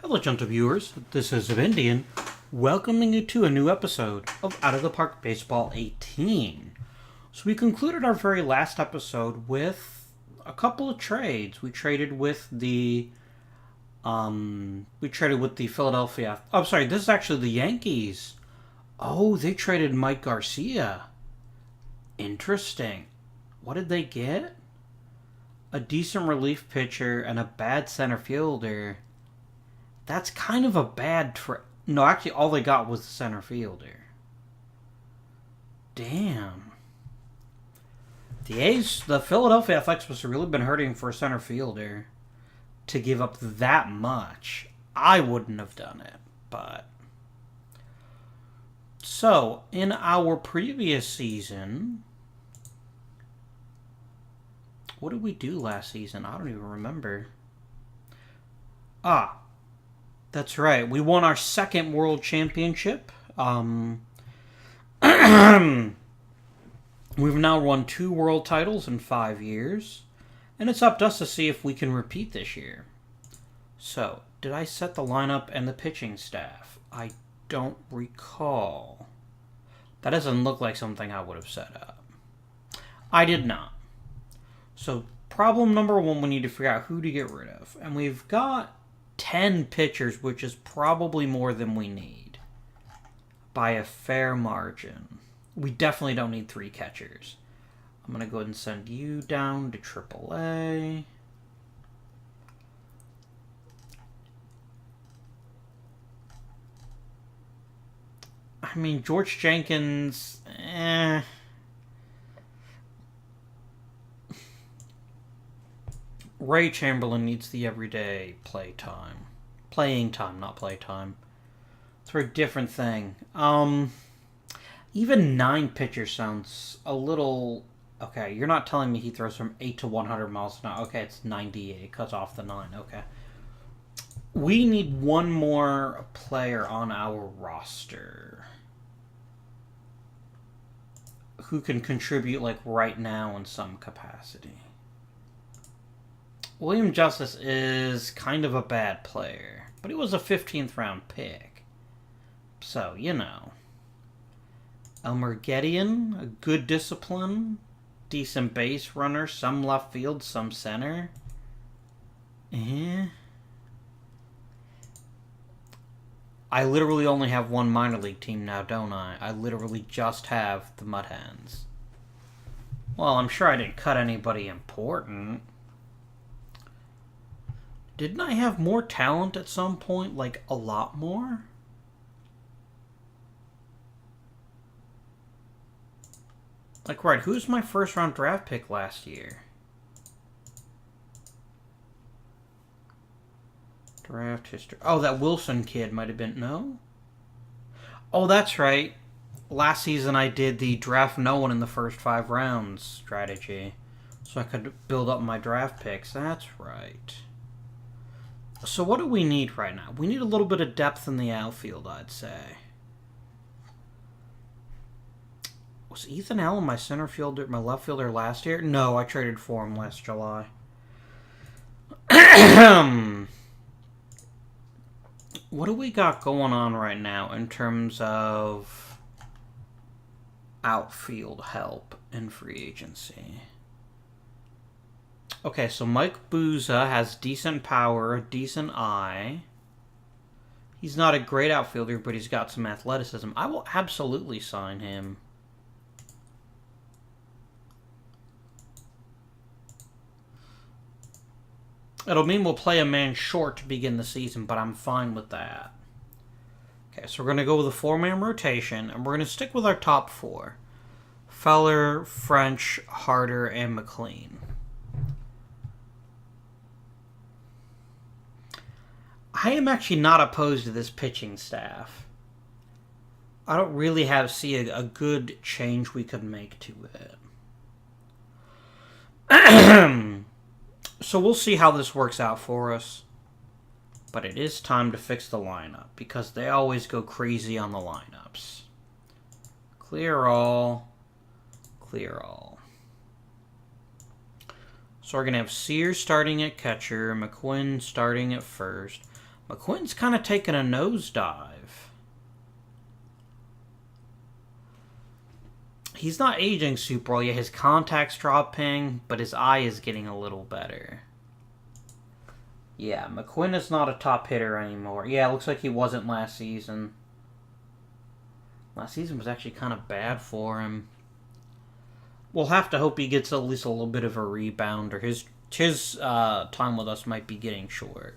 Hello, gentle viewers. This is Indian, welcoming you to a new episode of Out of the Park Baseball 18. So we concluded our very last episode with a couple of trades. We traded with the Philadelphia. Oh, sorry, this is actually the Yankees. Oh, they traded Mike Garcia. Interesting. What did they get? A decent relief pitcher and a bad center fielder. That's kind of a bad No, actually, all they got was the center fielder. Damn. The Philadelphia Athletics must have really been hurting for a center fielder to give up that much. I wouldn't have done it, but... So, in our previous season... What did we do last season? I don't even remember. That's right. We won our second world championship. We've now won 2 world titles in 5 years. And it's up to us to see if we can repeat this year. So, did I set the lineup and the pitching staff? I don't recall. That doesn't look like something I would have set up. I did not. So, problem number 1, we need to figure out who to get rid of. And we've got 10 pitchers, which is probably more than we need by a fair margin. We definitely don't need 3 catchers. I'm going to go ahead and send you down to AAA. I mean, George Jenkins, Ray Chamberlain needs the everyday playing time, not playtime. It's a very different thing. Even 9 pitchers sounds a little... Okay, you're not telling me he throws from 8 to 100 miles an hour. Okay, it's 98. It cuts off the 9. Okay. We need one more player on our roster who can contribute, like, right now in some capacity. William Justice is kind of a bad player, but he was a 15th round pick. So, you know. Elmer Gideon, a good discipline, decent base runner, some left field, some center. I literally only have one minor league team now, don't I? I literally just have the Mud Hens. Well, I'm sure I didn't cut anybody important. Didn't I have more talent at some point? Like, a lot more? Like, right, who's my first round draft pick last year? Draft history. Oh, that Wilson kid might have been... No? Oh, that's right. Last season I did the draft no one in the first 5 rounds strategy. So I could build up my draft picks. That's right. So what do we need right now? We need a little bit of depth in the outfield, I'd say. Was Ethan Allen my center fielder, my left fielder last year? No, I traded for him last July. What do we got going on right now in terms of outfield help in free agency? Okay, so Mike Booza has decent power, a decent eye. He's not a great outfielder, but he's got some athleticism. I will absolutely sign him. It'll mean we'll play a man short to begin the season, but I'm fine with that. Okay, so we're going to go with a 4-man rotation, and we're going to stick with our top 4. Feller, French, Harder, and McLean. I am actually not opposed to this pitching staff. I don't really see a good change we could make to it. So we'll see how this works out for us. But it is time to fix the lineup, because they always go crazy on the lineups. Clear all. Clear all. So we're going to have Sears starting at catcher, McQuinn starting at first, McQuinn's kind of taking a nosedive. He's not aging super well yet. His contact's dropping, but his eye is getting a little better. Yeah, McQuinn is not a top hitter anymore. Yeah, it looks like he wasn't last season. Last season was actually kind of bad for him. We'll have to hope he gets at least a little bit of a rebound, or his time with us might be getting short.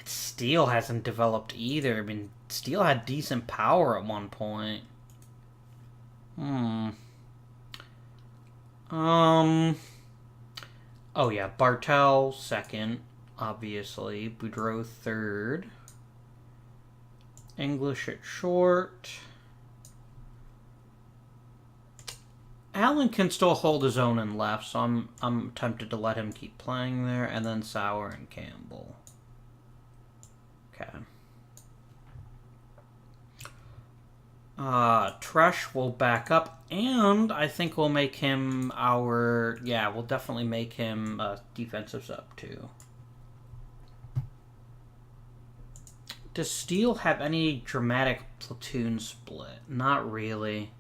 Steel hasn't developed either. I mean, Steel had decent power at one point. Oh yeah, Bartel second, obviously. Boudreaux third. English at short. Allen can still hold his own in left, so I'm tempted to let him keep playing there. And then Sauer and Campbell. Okay. Tresh will back up, and I think we'll make him our... Yeah, we'll definitely make him a defensive sub, too. Does Steele have any dramatic platoon split? Not really.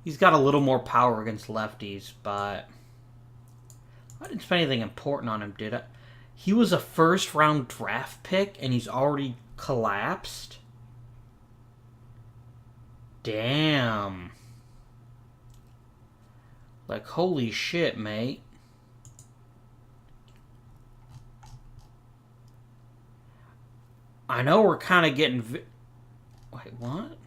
He's got a little more power against lefties, but... I didn't spend anything important on him, did I? He was a first-round draft pick, and he's already collapsed? Damn. Like, holy shit, mate. I know we're kind of getting... Wait, what?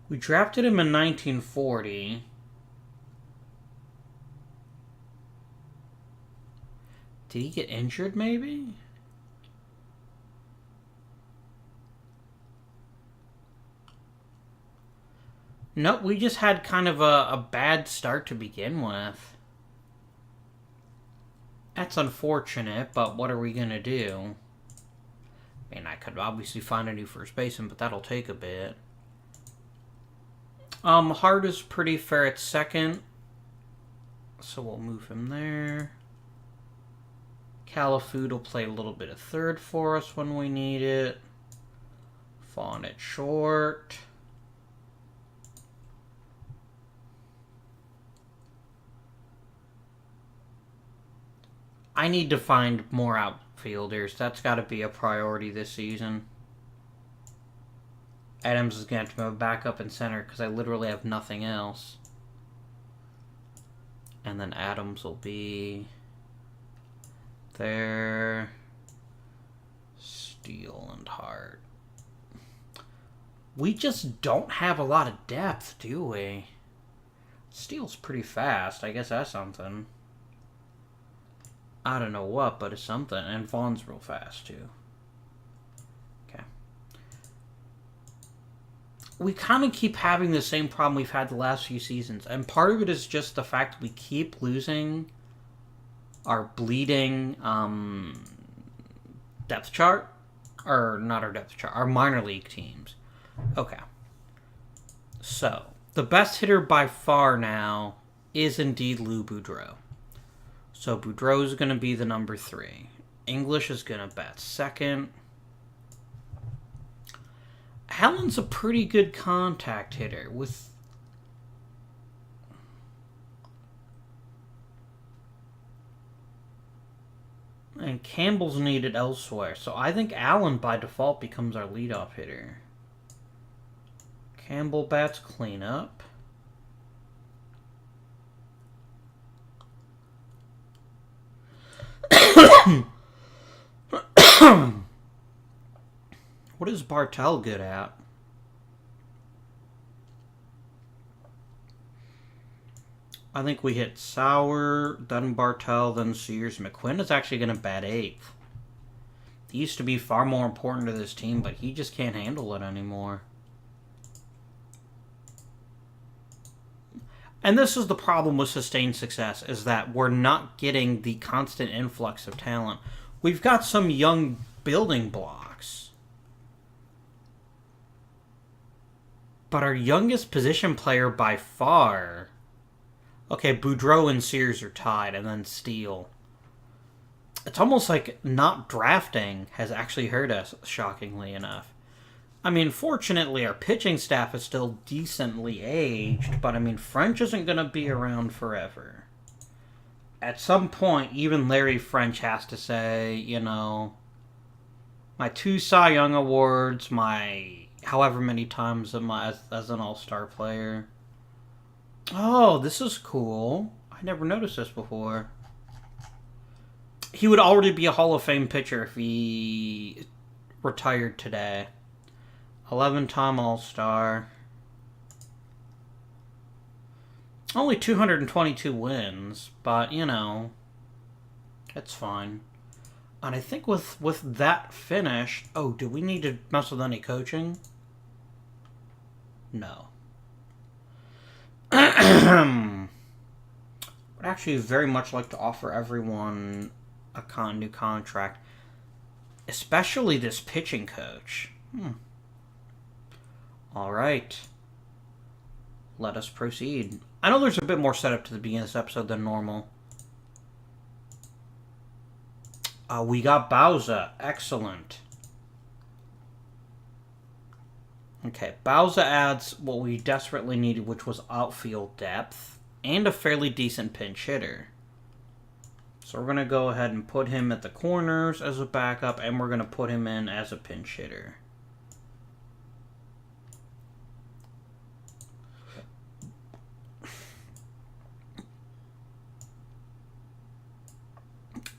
We drafted him in 1940. Did he get injured, maybe? Nope, we just had kind of a bad start to begin with. That's unfortunate, but what are we going to do? I mean, I could obviously find a new first baseman, but that'll take a bit. Hart is pretty fair at second, so we'll move him there. Califood will play a little bit of third for us when we need it. Fawn at short. I need to find more outfielders. That's got to be a priority this season. Adams is going to have to move back up in center because I literally have nothing else. And then Adams will be there. Steele and Hart. We just don't have a lot of depth, do we? Steele's pretty fast. I guess that's something. I don't know what, but it's something. And Vaughn's real fast, too. Okay. We kind of keep having the same problem we've had the last few seasons. And part of it is just the fact that we keep losing our bleeding depth chart. Or not our depth chart. Our minor league teams. Okay. So, the best hitter by far now is indeed Lou Boudreaux. So Boudreaux is going to be the number 3. English is going to bat second. Allen's a pretty good contact hitter with... And Campbell's needed elsewhere. So I think Allen by default becomes our leadoff hitter. Campbell bats cleanup. What is Bartel good at? I think we hit Sauer, then Bartel, then Sears. McQuinn is actually going to bat 8th. He used to be far more important to this team, but he just can't handle it anymore. And this is the problem with sustained success, is that we're not getting the constant influx of talent. We've got some young building blocks. But our youngest position player by far... Okay, Boudreaux and Sears are tied, and then Steele. It's almost like not drafting has actually hurt us, shockingly enough. I mean, fortunately, our pitching staff is still decently aged, but I mean, French isn't going to be around forever. At some point, even Larry French has to say, you know, my 2 Cy Young awards, my however many times as an all-star player. Oh, this is cool. I never noticed this before. He would already be a Hall of Fame pitcher if he retired today. 11-time All-Star. Only 222 wins, but, you know, it's fine. And I think with that finished... Oh, do we need to mess with any coaching? No. Would actually very much like to offer everyone a new contract. Especially this pitching coach. Alright. Let us proceed. I know there's a bit more setup to the beginning of this episode than normal. We got Bauza. Excellent. Okay, Bauza adds what we desperately needed, which was outfield depth and a fairly decent pinch hitter. So we're going to go ahead and put him at the corners as a backup, and we're going to put him in as a pinch hitter.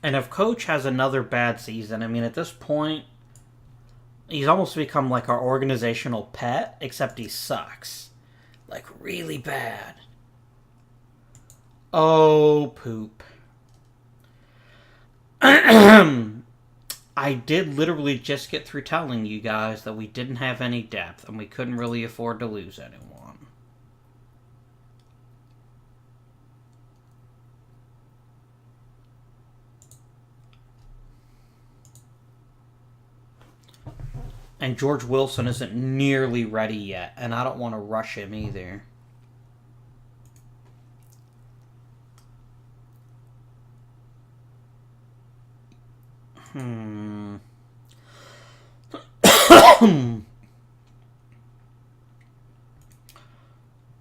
And if Coach has another bad season, I mean, at this point, he's almost become like our organizational pet, except he sucks. Like, really bad. Oh, poop. I did literally just get through telling you guys that we didn't have any depth, and we couldn't really afford to lose anyone. And George Wilson isn't nearly ready yet, and I don't want to rush him either.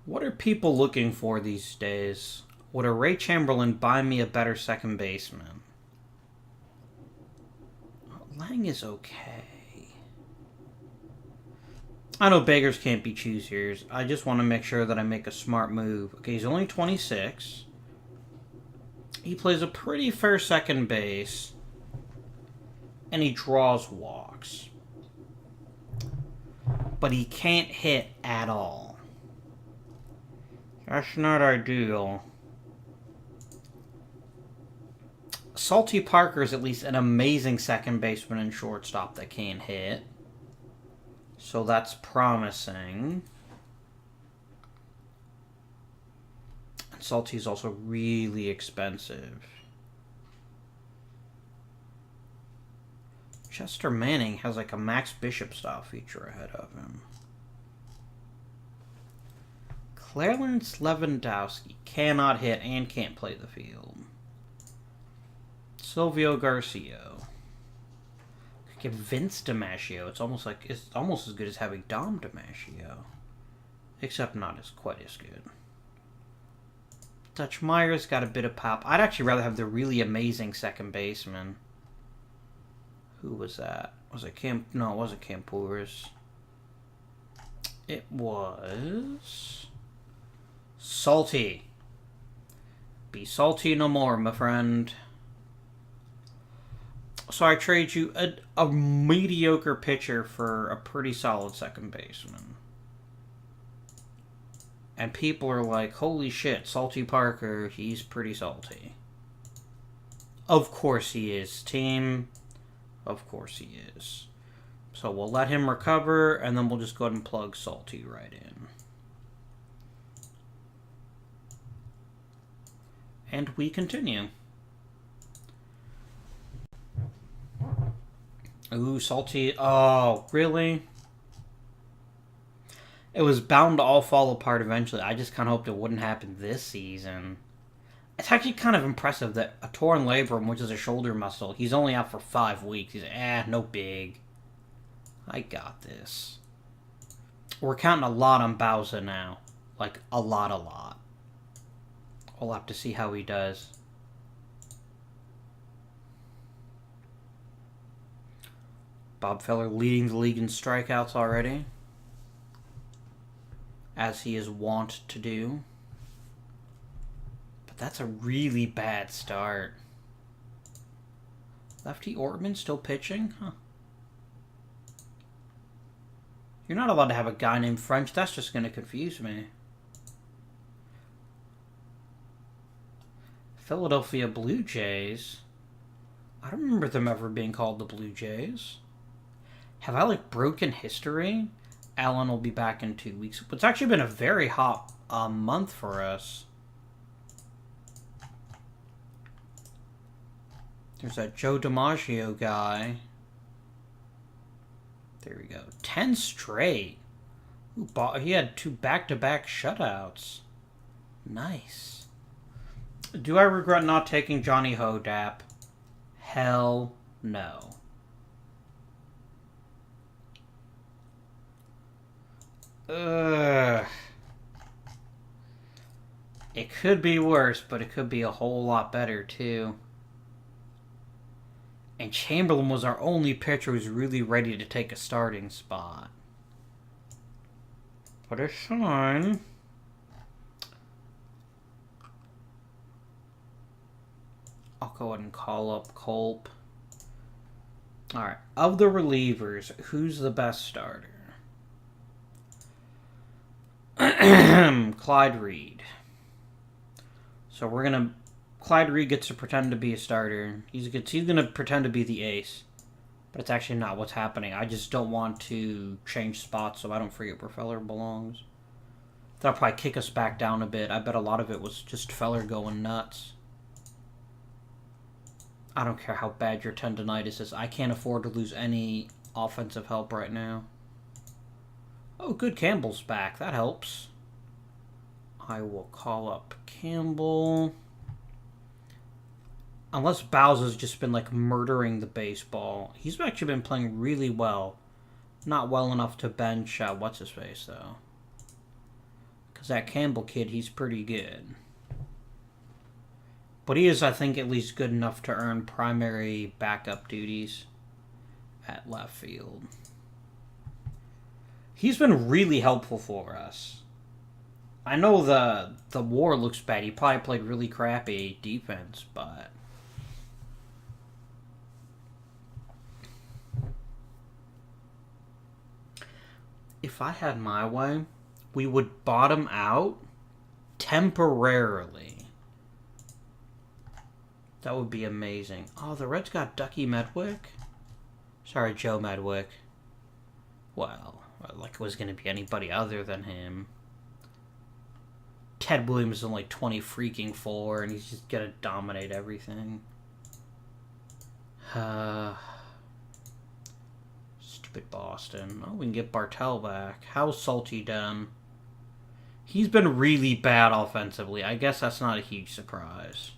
What are people looking for these days? Would a Ray Chamberlain buy me a better second baseman? Lang is okay. I know beggars can't be choosers. I just want to make sure that I make a smart move. Okay, he's only 26. He plays a pretty fair second base. And he draws walks. But he can't hit at all. That's not ideal. Salty Parker is at least an amazing second baseman and shortstop that can't hit. So that's promising. And Salty is also really expensive. Chester Manning has like a Max Bishop style feature ahead of him. Clarence Lewandowski cannot hit and can't play the field. Silvio Garcia. Get Vince DiMaggio. It's almost as good as having Dom DiMaggio, except not quite as good. Dutch Meyer's got a bit of pop. I'd actually rather have the really amazing second baseman. Who was that? Was it Camp? No, it wasn't Campours. It was Salty. Be salty no more, my friend. So I trade you a mediocre pitcher for a pretty solid second baseman. And people are like, holy shit, Salty Parker, he's pretty salty. Of course he is, team. Of course he is. So we'll let him recover, and then we'll just go ahead and plug Salty right in. And we continue. Ooh, Salty. Oh, really? It was bound to all fall apart eventually. I just kind of hoped it wouldn't happen this season. It's actually kind of impressive that a torn labrum, which is a shoulder muscle, he's only out for 5 weeks. He's no big. I got this. We're counting a lot on Bowser now. Like, a lot. We'll have to see how he does. Bob Feller leading the league in strikeouts already, as he is wont to do. But that's a really bad start. Lefty Ortman still pitching? Huh. You're not allowed to have a guy named French. That's just going to confuse me. Philadelphia Blue Jays. I don't remember them ever being called the Blue Jays. Have I, like, broken history? Allen will be back in 2 weeks. It's actually been a very hot month for us. There's that Joe DiMaggio guy. There we go. 10 straight. Ooh, he had 2 back-to-back shutouts. Nice. Do I regret not taking Johnny Hodap? Hell no. Ugh. It could be worse, but it could be a whole lot better, too. And Chamberlain was our only pitcher who was really ready to take a starting spot. But it's fine. I'll go ahead and call up Culp. Alright, of the relievers, who's the best starter? Clyde Reed. So we're going to... Clyde Reed gets to pretend to be a starter. He's going to pretend to be the ace. But it's actually not what's happening. I just don't want to change spots so I don't forget where Feller belongs. That'll probably kick us back down a bit. I bet a lot of it was just Feller going nuts. I don't care how bad your tendonitis is. I can't afford to lose any offensive help right now. Oh, good. Campbell's back. That helps. I will call up Campbell. Unless Bowser's just been, like, murdering the baseball. He's actually been playing really well. Not well enough to bench, what's-his-face, though. Because that Campbell kid, he's pretty good. But he is, I think, at least good enough to earn primary backup duties at left field. He's been really helpful for us. I know the WAR looks bad. He probably played really crappy defense, but... If I had my way, we would bottom out temporarily. That would be amazing. Oh, the Reds got Ducky Medwick? Sorry, Joe Medwick. Well, like it was going to be anybody other than him. Ted Williams is only 20 freaking 4, and he's just going to dominate everything. Stupid Boston. Oh, we can get Bartell back. How's Salty done? He's been really bad offensively. I guess that's not a huge surprise.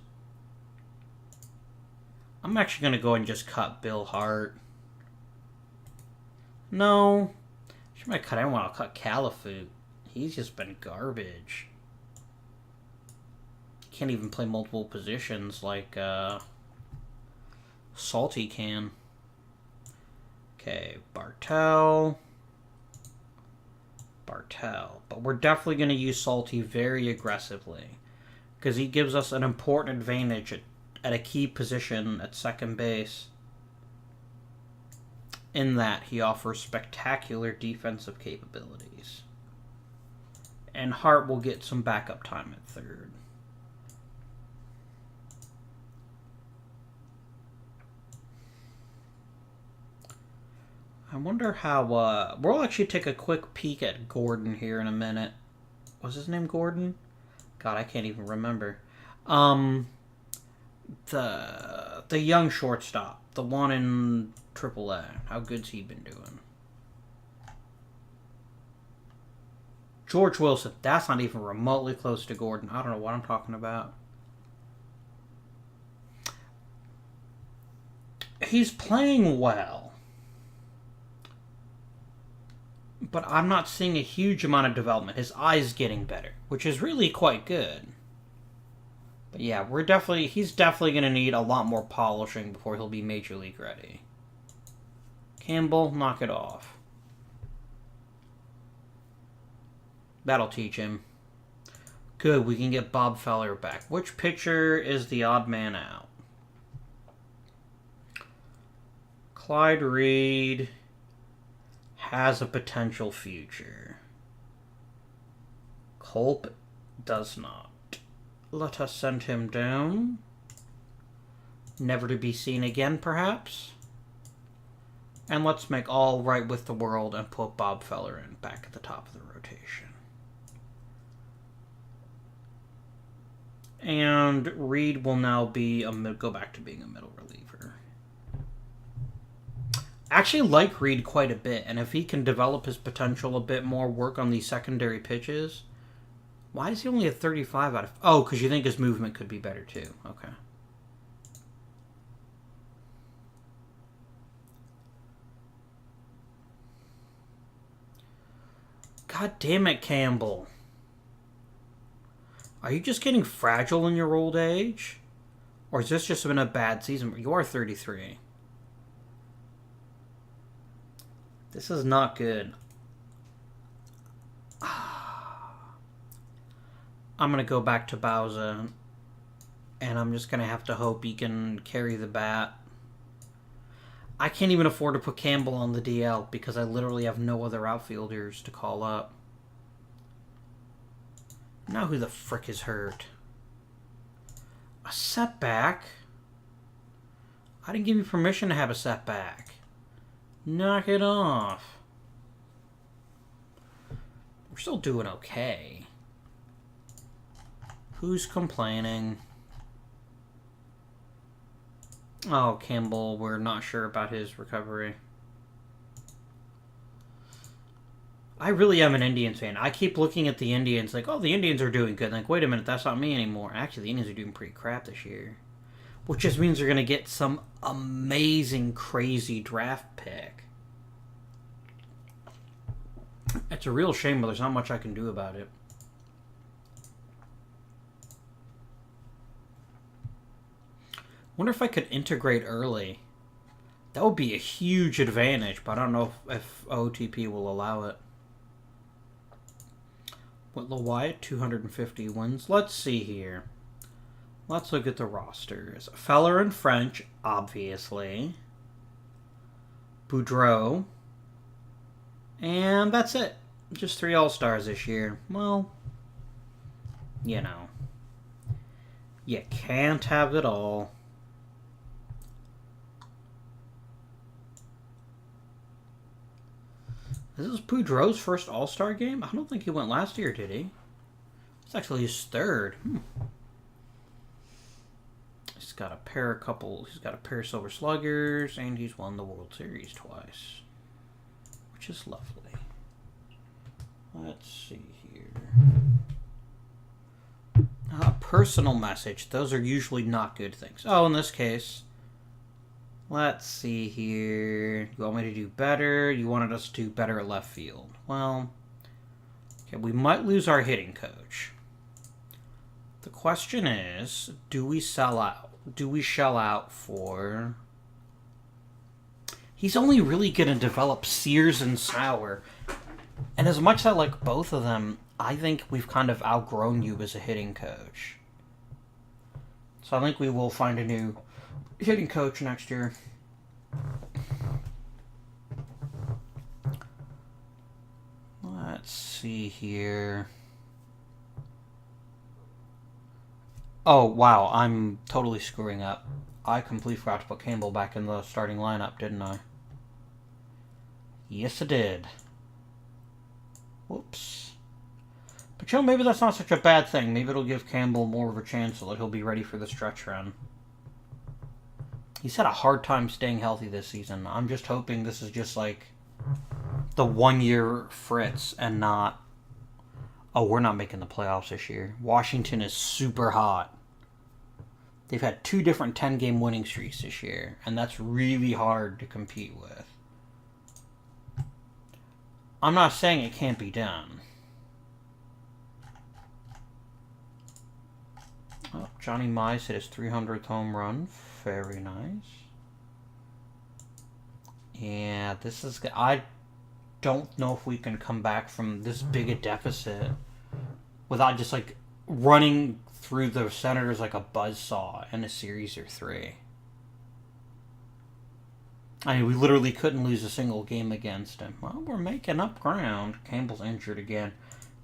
I'm actually going to go and just cut Bill Hart. No. I might cut anyone. I'll cut Califoot. He's just been garbage. Can't even play multiple positions like Salty can. Okay, Bartell. But we're definitely going to use Salty very aggressively. Because he gives us an important advantage at a key position at second base. In that, he offers spectacular defensive capabilities. And Hart will get some backup time at third. I wonder how, we'll actually take a quick peek at Gordon here in a minute. Was his name Gordon? God, I can't even remember. The young shortstop, the one in AAA. How good's he been doing? George Wilson. That's not even remotely close to Gordon. I don't know what I'm talking about. He's playing well. But I'm not seeing a huge amount of development. His eye's getting better, which is really quite good. But yeah, he's definitely going to need a lot more polishing before he'll be Major League ready. Campbell, knock it off. That'll teach him. Good, we can get Bob Feller back. Which pitcher is the odd man out? Clyde Reed has a potential future. Culp does not. Let us send him down. Never to be seen again, perhaps. And let's make all right with the world and put Bob Feller in back at the top of the rotation. And Reed will now be go back to being a middle reliever. I actually like Reed quite a bit, and if he can develop his potential a bit more, work on these secondary pitches. Why is he only at 35 out of... Oh, because you think his movement could be better too. Okay. God damn it, Campbell. Are you just getting fragile in your old age? Or has this just been a bad season? You are 33. This is not good. I'm going to go back to Bauza. And I'm just going to have to hope he can carry the bat. I can't even afford to put Campbell on the DL because I literally have no other outfielders to call up. Now who the frick is hurt? A setback? I didn't give you permission to have a setback. Knock it off. We're still doing okay. Who's complaining? Oh, Campbell, we're not sure about his recovery. I really am an Indians fan. I keep looking at the Indians like, oh, the Indians are doing good. Like, wait a minute, that's not me anymore. Actually, the Indians are doing pretty crap this year. Which just means they're going to get some amazing, crazy draft pick. It's a real shame, but there's not much I can do about it. Wonder if I could integrate early. That would be a huge advantage, but I don't know if OOTP will allow it. Whitlow Wyatt, 250 wins. Let's see here. Let's look at the rosters. Feller and French, obviously. Boudreaux. And that's it. Just 3 All-Stars this year. Well, you know. You can't have it all. This is Boudreaux's first All-Star game? I don't think he went last year, did he? It's actually his third. He's got a pair of Silver Sluggers, and he's won the World Series twice. Which is lovely. Let's see here. Personal message. Those are usually not good things. Oh, in this case... Let's see here. You want me to do better? You wanted us to do better at left field. Well, okay, we might lose our hitting coach. The question is, do we sell out? Do we shell out for... He's only really going to develop Sears and Sauer. And as much as I like both of them, I think we've kind of outgrown you as a hitting coach. So I think we will find a new hitting coach next year. Let's see here. Oh, wow, I'm totally screwing up. I completely forgot to put Campbell back in the starting lineup, didn't I? Yes, I did. Whoops. But you know, maybe that's not such a bad thing. Maybe it'll give Campbell more of a chance so that he'll be ready for the stretch run. He's had a hard time staying healthy this season. I'm just hoping this is just like the 1 year Fritz and not Oh, we're not making the playoffs this year. Washington is super hot. They've had 2 different 10-game winning streaks this year, and that's really hard to compete with. I'm not saying it can't be done. Oh, Johnny Mize hit his 300th home run. Very nice. Yeah, this is... I don't know if we can come back from this big a deficit without just, like, running through the Senators like a buzzsaw in a series or 3. I mean, we literally couldn't lose a single game against him. Well, we're making up ground. Campbell's injured again.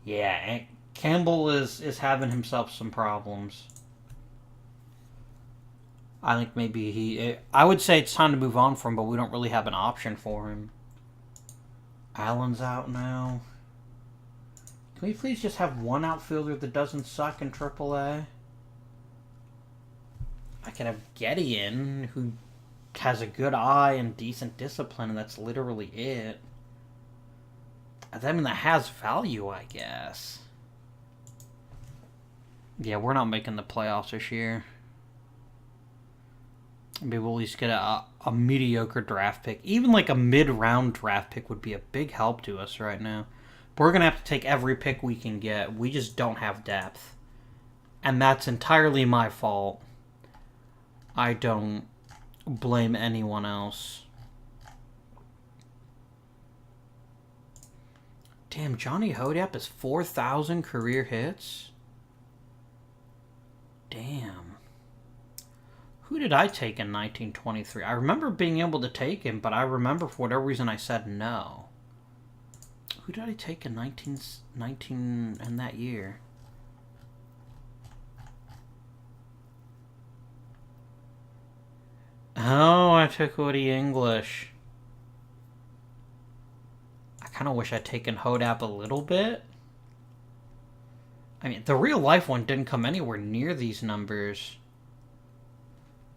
Yeah, Campbell is having himself some problems. I think maybe I would say it's time to move on from him, but we don't really have an option for him. Allen's out now. Can we please just have one outfielder that doesn't suck in AAA? I can have Getty in, who has a good eye and decent discipline, and that's literally it. I mean, that has value, I guess. Yeah, we're not making the playoffs this year. Maybe we'll at least get a mediocre draft pick. Even like a mid-round draft pick would be a big help to us right now. But we're going to have to take every pick we can get. We just don't have depth. And that's entirely my fault. I don't blame anyone else. Damn, Johnny Hodeap is 4,000 career hits? Damn. Who did I take in 1923? I remember being able to take him, but I remember for whatever reason I said no. Who did I take in 1919 in that year? Oh, I took Woody English. I kind of wish I'd taken Hodap a little bit. I mean, the real life one didn't come anywhere near these numbers.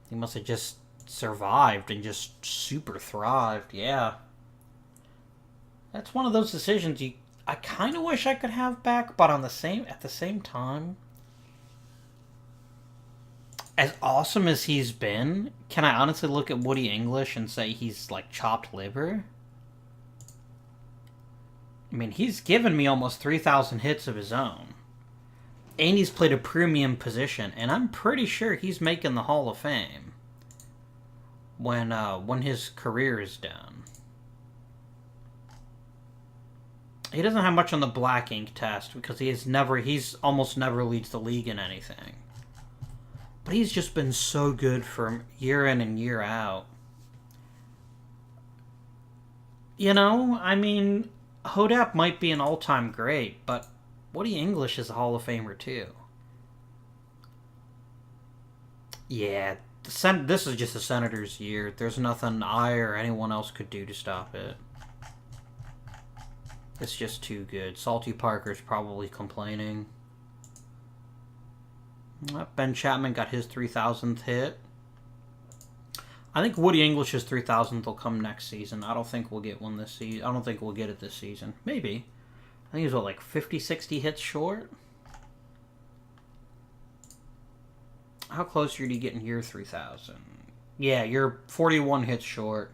He must have just survived and just super thrived. Yeah. That's one of those decisions I kind of wish I could have back, but at the same time, as awesome as he's been, can I honestly look at Woody English and say he's like chopped liver? I mean, he's given me almost 3,000 hits of his own. And he's played a premium position, and I'm pretty sure he's making the Hall of Fame when his career is done. He doesn't have much on the black ink test because he's almost never leads the league in anything. But he's just been so good for year in and year out. You know, I mean, Hodap might be an all-time great, but Woody English is a Hall of Famer too. Yeah, this is just the Senators' year. There's nothing I or anyone else could do to stop it. It's just too good. Salty Parker's probably complaining. Ben Chapman got his 3,000th hit. I think Woody English's 3,000th will come next season. I don't think we'll get one this season. I don't think we'll get it this season. Maybe. I think he's, like 50, 60 hits short? How close are you to getting your 3,000? Yeah, you're 41 hits short.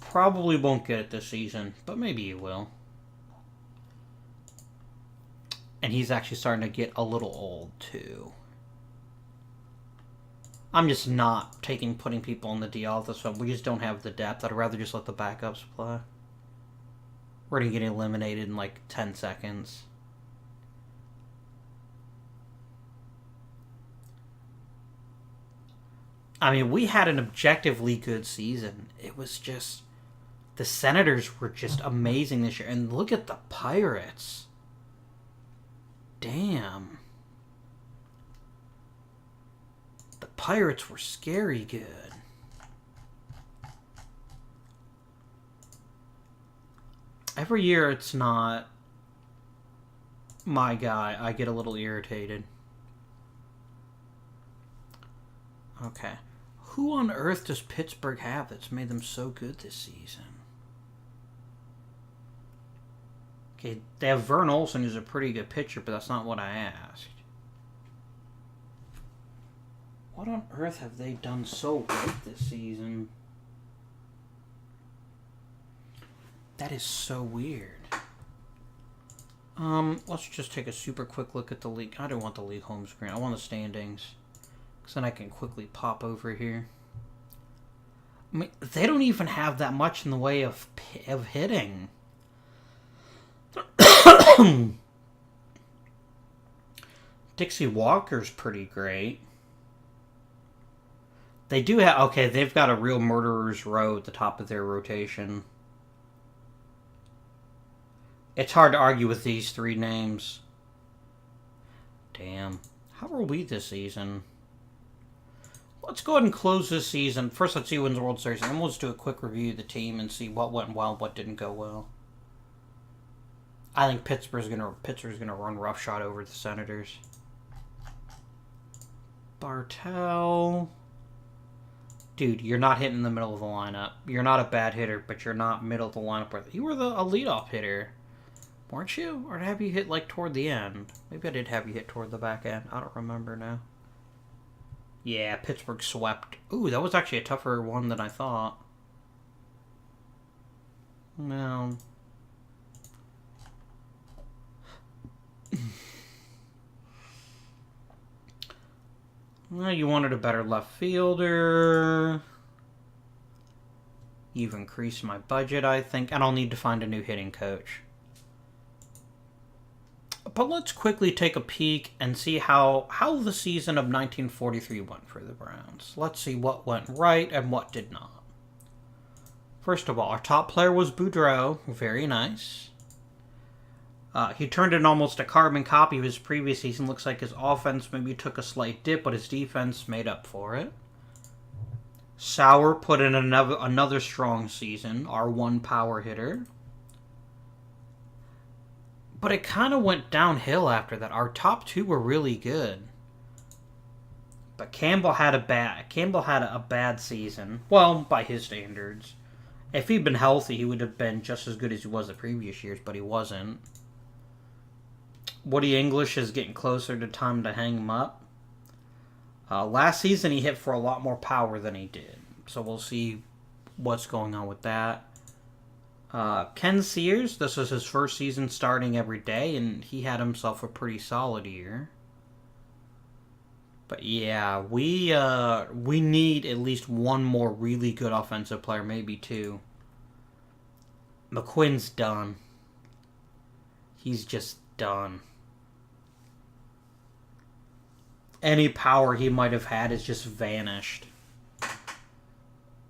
Probably won't get it this season, but maybe you will. And he's actually starting to get a little old, too. I'm just not putting people on the DL at this one. We just don't have the depth. I'd rather just let the backups play. We're going to get eliminated in like 10 seconds. I mean, we had an objectively good season. It was just... The Senators were just amazing this year. And look at the Pirates. Damn. The Pirates were scary good. Every year it's not my guy. I get a little irritated. Okay. Who on earth does Pittsburgh have that's made them so good this season? Okay, they have Vern Olsen, who's a pretty good pitcher, but that's not what I asked. What on earth have they done so great this season? That is so weird. Let's just take a super quick look at the league. I don't want the league home screen. I want the standings. Because then I can quickly pop over here. I mean, they don't even have that much in the way of hitting. Dixie Walker's pretty great. They do have... Okay, they've got a real murderer's row at the top of their rotation. It's hard to argue with these three names. Damn. How are we this season? Let's go ahead and close this season. First, let's see who wins the World Series. And then we'll just do a quick review of the team and see what went well, what didn't go well. I think Pittsburgh's gonna run roughshod over the Senators. Bartell. Dude, you're not hitting the middle of the lineup. You're not a bad hitter, but you're not middle of the lineup. You were a leadoff hitter, weren't you? Or have you hit like toward the end? Maybe I did have you hit toward the back end. I don't remember now. Yeah, Pittsburgh swept. Ooh, that was actually a tougher one than I thought. No. Well, you wanted a better left fielder. You've increased my budget, I think. And I'll need to find a new hitting coach. But let's quickly take a peek and see how the season of 1943 went for the Browns. Let's see what went right and what did not. First of all, our top player was Boudreaux. Very nice. He turned in almost a carbon copy of his previous season. Looks like his offense maybe took a slight dip, but his defense made up for it. Sauer put in another strong season, our one power hitter. But it kind of went downhill after that. Our top two were really good. But Campbell had a bad season. Well, by his standards. If he'd been healthy, he would have been just as good as he was the previous years, but he wasn't. Woody English is getting closer to time to hang him up. Last season, he hit for a lot more power than he did. So we'll see what's going on with that. Ken Sears, this was his first season starting every day, and he had himself a pretty solid year. But yeah, we need at least one more really good offensive player, maybe two. McQuinn's done. He's just done. Any power he might have had has just vanished.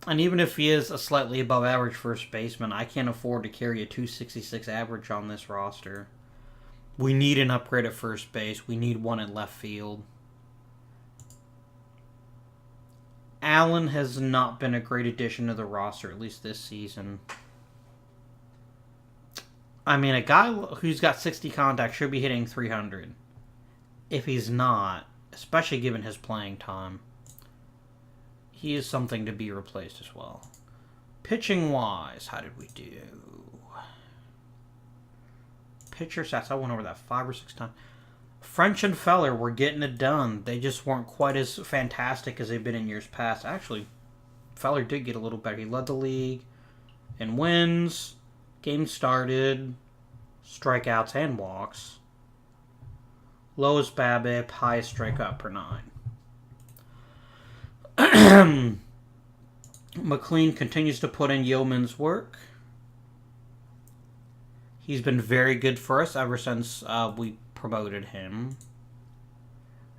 And even if he is a slightly above average first baseman, I can't afford to carry a 266 average on this roster. We need an upgrade at first base. We need one at left field. Allen has not been a great addition to the roster, at least this season. I mean, a guy who's got 60 contacts should be hitting 300. If he's not, especially given his playing time, he is something to be replaced as well. Pitching-wise, how did we do? Pitcher stats, I went over that 5 or 6 times. French and Feller were getting it done. They just weren't quite as fantastic as they've been in years past. Actually, Feller did get a little better. He led the league in wins, games started, strikeouts, and walks. Lowest BABIP, highest strikeout per 9. McLean continues to put in yeoman's work. He's been very good for us ever since we promoted him.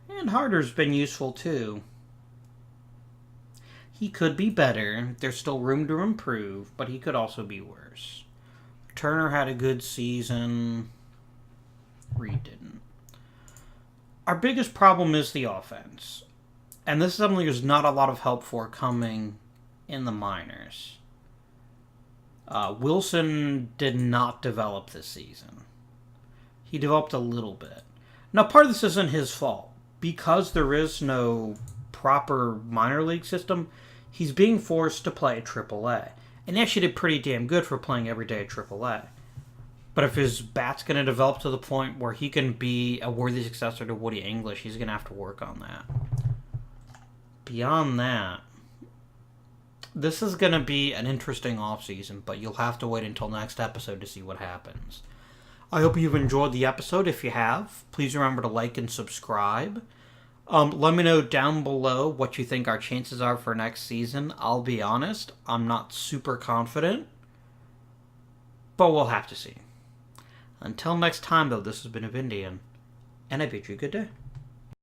And Harder's been useful too. He could be better. There's still room to improve, but he could also be worse. Turner had a good season. Reed didn't. Our biggest problem is the offense. And this is something there's not a lot of help for coming in the minors. Wilson did not develop this season. He developed a little bit. Now, part of this isn't his fault. Because there is no proper minor league system, he's being forced to play at AAA. And he actually did pretty damn good for playing every day at AAA. But if his bat's going to develop to the point where he can be a worthy successor to Woody English, he's going to have to work on that. Beyond that, this is going to be an interesting offseason, but you'll have to wait until next episode to see what happens. I hope you've enjoyed the episode. If you have, please remember to like and subscribe. Let me know down below what you think our chances are for next season. I'll be honest, I'm not super confident, but we'll have to see. Until next time, though, this has been Avindian, and I bid you good day.